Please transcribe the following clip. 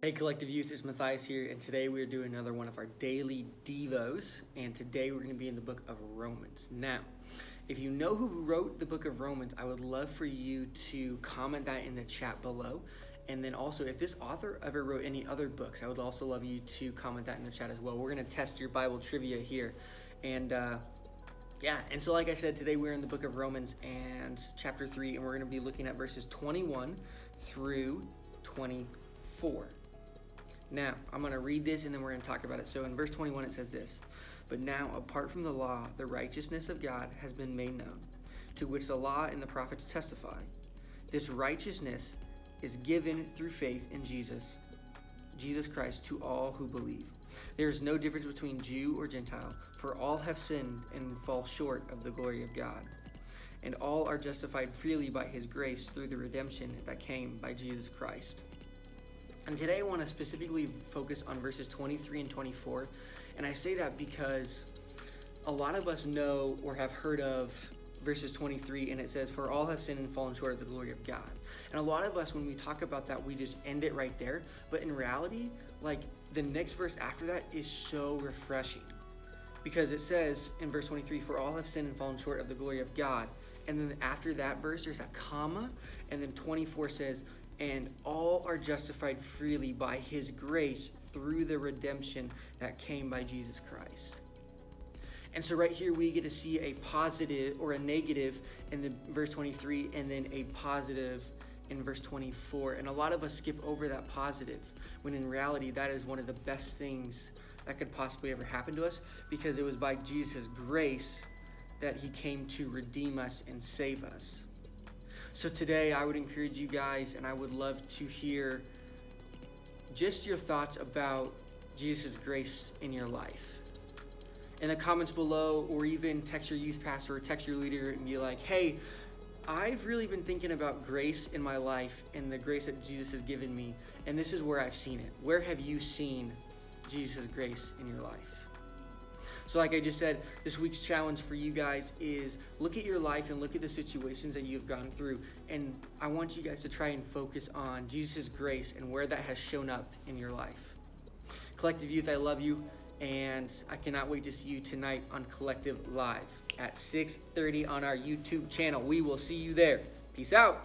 Hey Collective Youth, it's Matthias here, and today we're doing another one of our Daily Devos, and today we're going to be in the book of Romans. Now, if you know who wrote the book of Romans, I would love for you to comment that in the chat below, and then also if this author ever wrote any other books, I would also love you to comment that in the chat as well. We're going to test your Bible trivia here, and so like I said, today we're in the book of Romans and chapter 3, and we're going to be looking at verses 21 through 24. Now, I'm going to read this and then we're going to talk about it. So in verse 21 it says this, "But now, apart from the law, the righteousness of God has been made known, to which the law and the prophets testify. This righteousness is given through faith in Jesus Christ to all who believe. There is no difference between Jew or Gentile, for all have sinned and fall short of the glory of God. And all are justified freely by his grace through the redemption that came by Jesus Christ." And today I want to specifically focus on verses 23 and 24. And I say that because a lot of us know or have heard of verses 23, and it says, "For all have sinned and fallen short of the glory of God." And a lot of us, when we talk about that, we just end it right there. But in reality, like the next verse after that is so refreshing. Because it says in verse 23, "For all have sinned and fallen short of the glory of God." And then after that verse, there's a comma. And then 24 says, "And all are justified freely by his grace through the redemption that came by Jesus Christ." And so right here we get to see a positive or a negative in the verse 23 and then a positive in verse 24. And a lot of us skip over that positive when in reality that is one of the best things that could possibly ever happen to us, because it was by Jesus' grace that he came to redeem us and save us. So today I would encourage you guys, and I would love to hear just your thoughts about Jesus' grace in your life. In the comments below, or even text your youth pastor or text your leader and be like, "Hey, I've really been thinking about grace in my life and the grace that Jesus has given me, and this is where I've seen it. Where have you seen Jesus' grace in your life?" So like I just said, this week's challenge for you guys is look at your life and look at the situations that you've gone through. And I want you guys to try and focus on Jesus' grace and where that has shown up in your life. Collective Youth, I love you. And I cannot wait to see you tonight on Collective Live at 6:30 on our YouTube channel. We will see you there. Peace out.